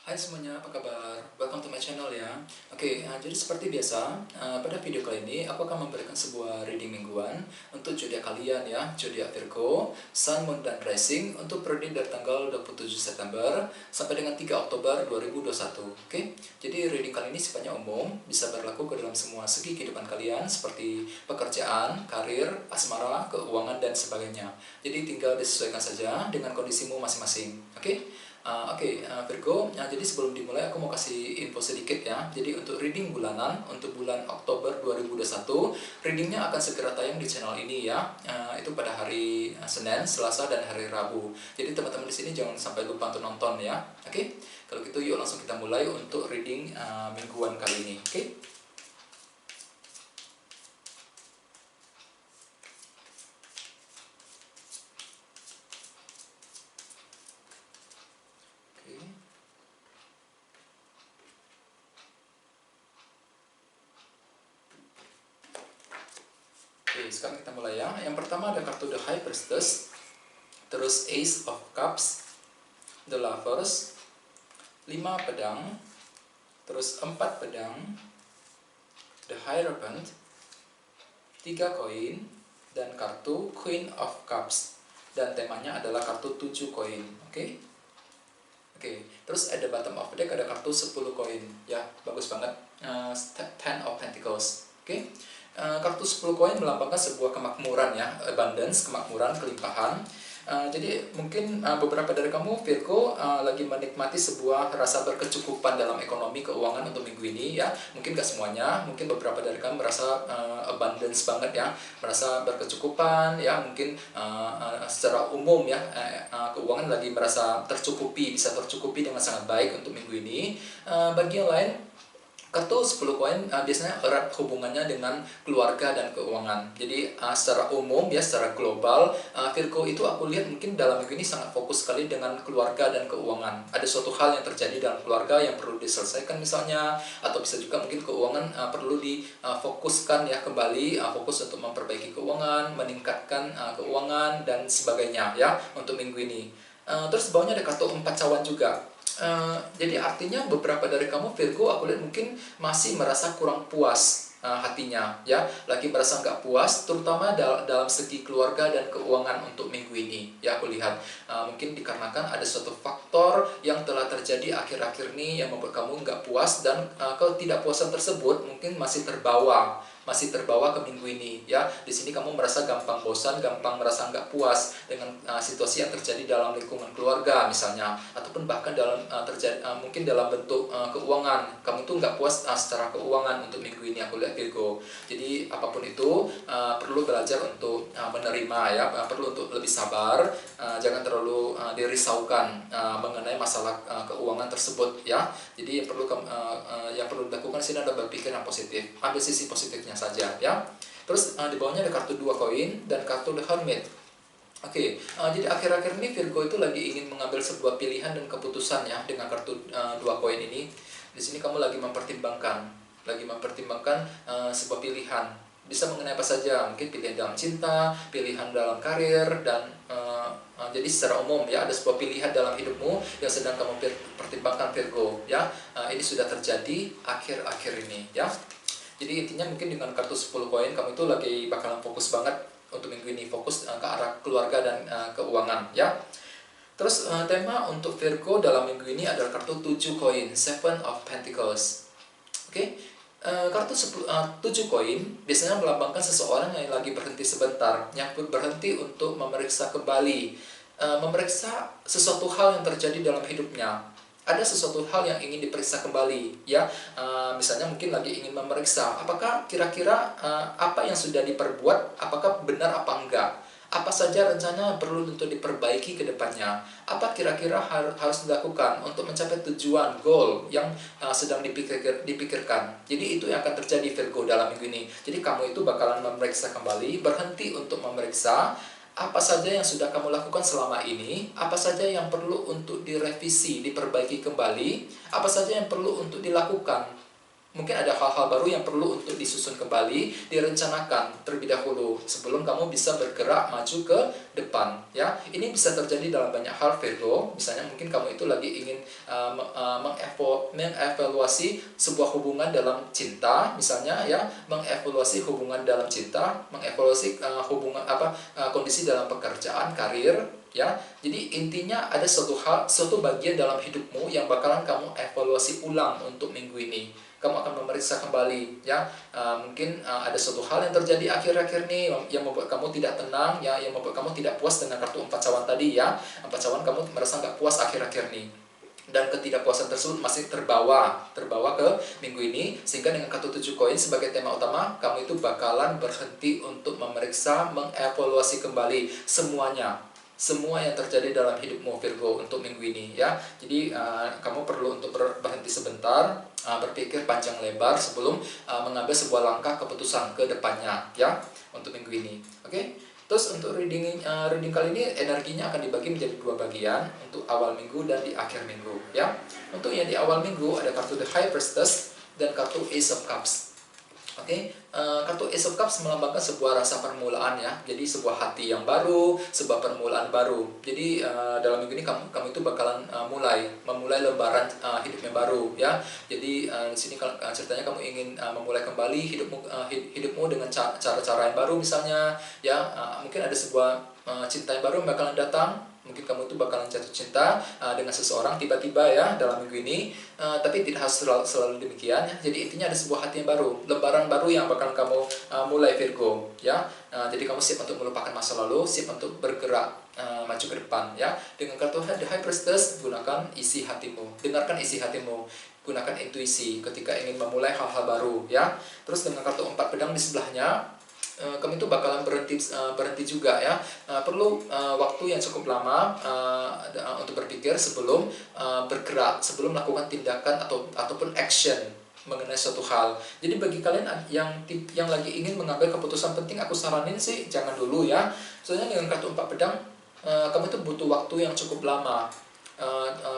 Hai semuanya, apa kabar? Welcome to my channel ya. Oke, jadi seperti biasa, pada video kali ini aku akan memberikan sebuah reading mingguan untuk zodiak kalian ya, zodiak Virgo, Sun, Moon, dan Rising untuk periode dari tanggal 27 September sampai dengan 3 Oktober 2021. Oke, jadi reading kali ini sifatnya umum, bisa berlaku ke dalam semua segi kehidupan kalian seperti pekerjaan, karir, asmara, keuangan, dan sebagainya. Jadi tinggal disesuaikan saja dengan kondisimu masing-masing. Oke? Virgo, jadi sebelum dimulai aku mau kasih info sedikit ya. Jadi untuk reading bulanan, untuk bulan Oktober 2021, readingnya akan segera tayang di channel ini ya. Itu pada hari Senin, Selasa, dan hari Rabu. Jadi teman-teman di sini jangan sampai lupa untuk nonton ya. Oke, kalau gitu yuk langsung kita mulai untuk reading mingguan kali ini. Oke. Oke, sekarang kita mulai ya. Yang pertama ada kartu The High Priestess, terus Ace of Cups, The Lovers, 5 pedang, terus 4 pedang, The Hierophant, 3 koin, dan kartu Queen of Cups. Dan temanya adalah kartu 7 koin. Oke? Oke, terus at the bottom of the deck ada kartu 10 koin. Ya, bagus banget. Ten of Pentacles. Oke? Kartu 10 koin melambangkan sebuah kemakmuran ya, abundance, kemakmuran, kelimpahan. Jadi mungkin beberapa dari kamu Virgo lagi menikmati sebuah rasa berkecukupan dalam ekonomi keuangan untuk minggu ini ya. Mungkin gak semuanya, mungkin beberapa dari kamu merasa abundance banget ya, merasa berkecukupan ya. Mungkin secara umum ya keuangan lagi merasa tercukupi, bisa tercukupi dengan sangat baik untuk minggu ini. Bagi yang lain, kartu 10 koin biasanya erat hubungannya dengan keluarga dan keuangan. Jadi secara umum ya, secara global, Virgo itu aku lihat mungkin dalam minggu ini sangat fokus sekali dengan keluarga dan keuangan. Ada suatu hal yang terjadi dalam keluarga yang perlu diselesaikan misalnya, atau bisa juga mungkin keuangan perlu difokuskan ya kembali, fokus untuk memperbaiki keuangan, meningkatkan keuangan dan sebagainya ya untuk minggu ini. Terus bawahnya ada kartu 4 cawan juga. Jadi artinya beberapa dari kamu Virgo aku lihat mungkin masih merasa kurang puas hatinya ya, lagi merasa nggak puas terutama dalam segi keluarga dan keuangan untuk minggu ini ya. Aku lihat mungkin dikarenakan ada suatu faktor yang telah terjadi akhir-akhir ini yang membuat kamu nggak puas, dan ketidakpuasan tersebut mungkin masih terbawa ke minggu ini ya. Di sini kamu merasa gampang bosan, gampang merasa nggak puas dengan situasi yang terjadi dalam lingkungan keluarga misalnya, ataupun bahkan dalam terjadi mungkin dalam bentuk keuangan. Kamu tuh nggak puas secara keuangan untuk minggu ini aku lihat Virgo. Jadi apapun itu perlu belajar untuk menerima ya, perlu untuk lebih sabar, jangan terlalu dirisaukan mengenai masalah keuangan tersebut ya. Jadi yang perlu dilakukan sini adalah berpikir yang positif, ambil sisi positifnya saja ya. Terus di bawahnya ada kartu 2 koin dan kartu The Hermit. Oke, jadi akhir-akhir ini Virgo itu lagi ingin mengambil sebuah pilihan dan keputusan ya dengan kartu 2 koin ini. Di sini kamu lagi mempertimbangkan sebuah pilihan. Bisa mengenai apa saja, mungkin pilihan dalam cinta, pilihan dalam karir, dan jadi secara umum ya ada sebuah pilihan dalam hidupmu yang sedang kamu pertimbangkan Virgo ya. Ini sudah terjadi akhir-akhir ini ya. Jadi intinya mungkin dengan kartu 10 koin kamu itu lagi bakalan fokus banget untuk minggu ini, fokus ke arah keluarga dan keuangan ya. Terus tema untuk Virgo dalam minggu ini adalah kartu 7 koin, Seven of Pentacles. Oke. Kartu 7 koin biasanya melambangkan seseorang yang lagi berhenti sebentar, yang berhenti untuk memeriksa kembali, memeriksa sesuatu hal yang terjadi dalam hidupnya. Ada sesuatu hal yang ingin diperiksa kembali ya. Misalnya mungkin lagi ingin memeriksa apakah kira-kira apa yang sudah diperbuat apakah benar apa enggak, apa saja rencana yang perlu untuk diperbaiki ke depannya, apa kira-kira harus dilakukan untuk mencapai tujuan goal yang sedang dipikirkan. Jadi itu yang akan terjadi Virgo dalam minggu ini. Jadi kamu itu bakalan memeriksa kembali, berhenti untuk memeriksa apa saja yang sudah kamu lakukan selama ini, apa saja yang perlu untuk direvisi, diperbaiki kembali, apa saja yang perlu untuk dilakukan Mungkin ada hal-hal baru yang perlu untuk disusun kembali, direncanakan terlebih dahulu sebelum kamu bisa bergerak maju ke depan, ya. Ini bisa terjadi dalam banyak hal, Virgo. Misalnya mungkin kamu itu lagi ingin mengevaluasi sebuah hubungan dalam cinta, misalnya, ya, mengevaluasi hubungan dalam cinta, mengevaluasi kondisi dalam pekerjaan, karir, ya. Jadi intinya ada suatu bagian dalam hidupmu yang bakalan kamu evaluasi ulang untuk minggu ini. Kamu akan memeriksa kembali, ya. Mungkin ada suatu hal yang terjadi akhir-akhir ini yang membuat kamu tidak tenang, ya, yang membuat kamu tidak puas dengan kartu 4 cawan tadi, ya. 4 cawan kamu merasa nggak puas akhir-akhir ini, dan ketidakpuasan tersebut masih terbawa ke minggu ini, sehingga dengan kartu 7 koin sebagai tema utama, kamu itu bakalan berhenti untuk memeriksa, mengevaluasi kembali semua yang terjadi dalam hidupmu, Virgo, untuk minggu ini, ya. Jadi kamu perlu untuk berhenti sebentar, berpikir panjang lebar sebelum mengambil sebuah langkah keputusan ke depannya, ya, untuk minggu ini. Oke. Terus untuk reading kali ini energinya akan dibagi menjadi 2 bagian, untuk awal minggu dan di akhir minggu, ya. Untuk yang di awal minggu ada kartu The High Priestess dan kartu Ace of Cups. Oke, kartu Ace of Cups melambangkan sebuah rasa permulaan, ya. Jadi sebuah hati yang baru, sebuah permulaan baru. Jadi dalam minggu ini kamu itu bakalan memulai lembaran hidup yang baru, ya. Jadi di sini ceritanya kamu ingin memulai kembali hidupmu dengan cara-cara yang baru, misalnya, ya. Mungkin ada sebuah cinta yang baru yang bakalan datang. Mungkin kamu itu bakalan jatuh cinta dengan seseorang tiba-tiba, ya, dalam minggu ini. Tapi tidak harus selalu demikian, ya. Jadi intinya ada sebuah hati yang baru, lembaran baru yang bakalan kamu mulai, Virgo, ya. Jadi kamu siap untuk melupakan masa lalu, siap untuk bergerak maju ke depan, ya. Dengan kartu The High Priestess, gunakan isi hatimu, dengarkan isi hatimu, gunakan intuisi ketika ingin memulai hal-hal baru, ya. Terus dengan kartu 4 pedang di sebelahnya, kamu itu bakalan berhenti juga, ya. Perlu waktu yang cukup lama untuk berpikir sebelum bergerak, sebelum melakukan tindakan ataupun action mengenai suatu hal. Jadi bagi kalian yang lagi ingin mengambil keputusan penting, aku saranin sih jangan dulu, ya. Soalnya dengan kartu 4 pedang, kamu itu butuh waktu yang cukup lama,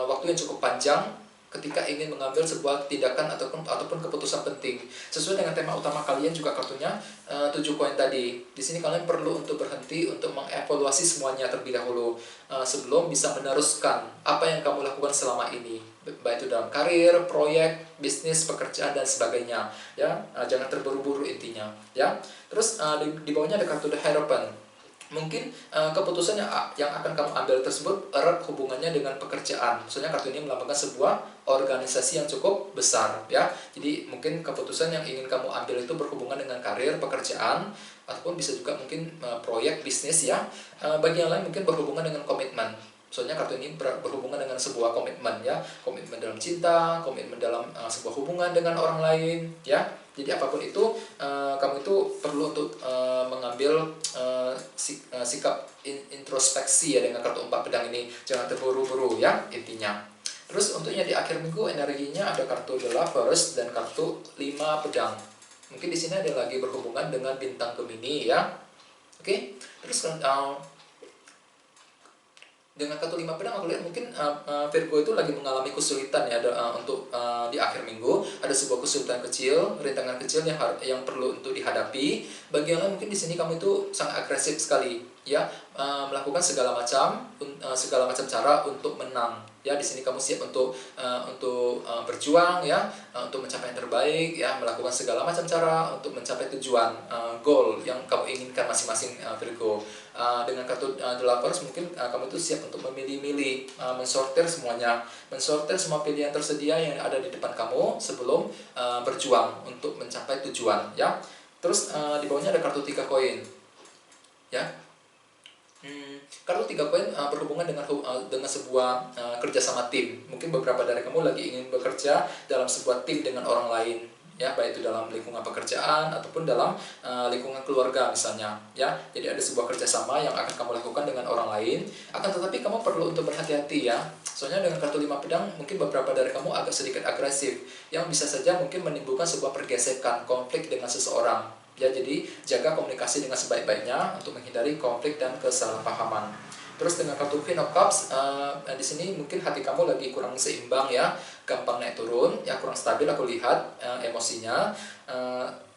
waktu yang cukup panjang ketika ingin mengambil sebuah tindakan ataupun keputusan penting. Sesuai dengan tema utama kalian juga kartunya 7 koin tadi. Di sini kalian perlu untuk berhenti untuk mengevaluasi semuanya terlebih dahulu sebelum bisa meneruskan apa yang kamu lakukan selama ini, baik itu dalam karir, proyek, bisnis, pekerjaan, dan sebagainya, ya. Jangan terburu-buru intinya, ya. Terus di bawahnya ada kartu The Hierophant. Mungkin keputusan yang akan kamu ambil tersebut erat hubungannya dengan pekerjaan. Soalnya kartu ini melambangkan sebuah organisasi yang cukup besar, ya. Jadi mungkin keputusan yang ingin kamu ambil itu berhubungan dengan karir, pekerjaan, ataupun bisa juga mungkin proyek, bisnis, ya. Bagi yang lain mungkin berhubungan dengan komitmen. Soalnya kartu ini berhubungan dengan sebuah komitmen, ya. Komitmen dalam cinta, komitmen dalam sebuah hubungan dengan orang lain, ya. Jadi apapun itu, kamu itu perlu untuk mengambil sikap introspeksi, ya, dengan kartu 4 pedang ini. Jangan terburu-buru, ya, intinya. Terus untuknya di akhir minggu energinya ada kartu The Lovers dan kartu 5 pedang. Mungkin di sini ada lagi berhubungan dengan bintang Gemini, ya. Oke. Terus dengan kartu 5 pedang aku lihat mungkin Virgo itu lagi mengalami kesulitan, ya, untuk di akhir minggu. Ada sebuah kesulitan kecil, rintangan kecil yang perlu untuk dihadapi. Bagi yang lain mungkin di sini kamu itu sangat agresif sekali, ya, melakukan segala macam cara untuk menang, ya. Di sini kamu siap untuk berjuang, ya, untuk mencapai yang terbaik, ya, melakukan segala macam cara untuk mencapai tujuan, goal yang kamu inginkan masing-masing, Virgo. Dengan kartu The Lovers mungkin kamu itu siap untuk memilih-milih, mensortir semuanya, mensortir semua pilihan tersedia yang ada di depan kamu sebelum berjuang untuk mencapai tujuan, ya. Terus di bawahnya ada kartu 3 koin, ya. Kartu 3 koin berhubungan dengan sebuah kerjasama tim. Mungkin beberapa dari kamu lagi ingin bekerja dalam sebuah tim dengan orang lain, ya, baik itu dalam lingkungan pekerjaan ataupun dalam lingkungan keluarga misalnya, ya. Jadi ada sebuah kerjasama yang akan kamu lakukan dengan orang lain. Akan tetapi kamu perlu untuk berhati-hati, ya. Soalnya dengan kartu 5 pedang mungkin beberapa dari kamu agak sedikit agresif, yang bisa saja mungkin menimbulkan sebuah pergesekan, konflik dengan seseorang, ya. Jadi jaga komunikasi dengan sebaik-baiknya untuk menghindari konflik dan kesalahpahaman. Terus dengan kartu Queen of Cups, di sini mungkin hati kamu lagi kurang seimbang ya, gampang naik turun, ya kurang stabil aku lihat emosinya.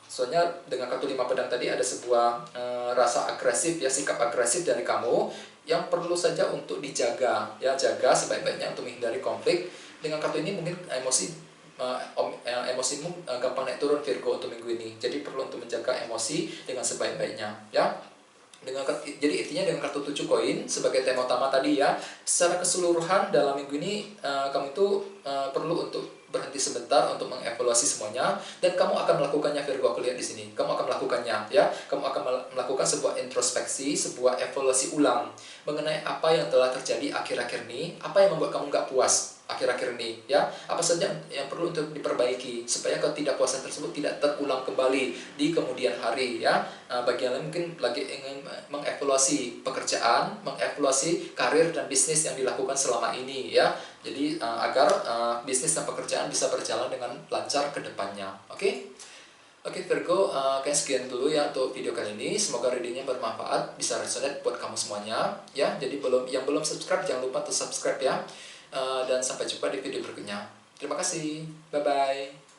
Soalnya dengan kartu 5 pedang tadi ada sebuah rasa agresif ya, sikap agresif dari kamu yang perlu saja untuk dijaga ya, jaga sebaik-baiknya untuk menghindari konflik. Dengan kartu ini mungkin emosimu gampang naik turun Virgo untuk minggu ini. Jadi perlu untuk menjaga emosi dengan sebaik-baiknya ya. Jadi intinya dengan kartu 7 koin sebagai tema utama tadi ya, secara keseluruhan dalam minggu ini kamu itu perlu untuk berhenti sebentar untuk mengevaluasi semuanya, dan kamu akan melakukannya Virgo, aku lihat di sini. Kamu akan melakukannya ya. Kamu akan melakukan sebuah introspeksi, sebuah evaluasi ulang mengenai apa yang telah terjadi akhir-akhir ini, apa yang membuat kamu nggak puas akhir-akhir ini ya, apa saja yang perlu untuk diperbaiki supaya ketidakpuasan tersebut tidak terulang kembali di kemudian hari ya. Bagi yang lain mungkin lagi ingin mengevaluasi pekerjaan, mengevaluasi karir dan bisnis yang dilakukan selama ini ya, jadi agar bisnis dan pekerjaan bisa berjalan dengan lancar ke depannya. Oke Virgo, kayak sekian dulu ya untuk video kali ini. Semoga readingnya bermanfaat, bisa resonate buat kamu semuanya ya. Jadi yang belum subscribe jangan lupa untuk subscribe ya. Dan sampai jumpa di video berikutnya. Terima kasih, bye bye.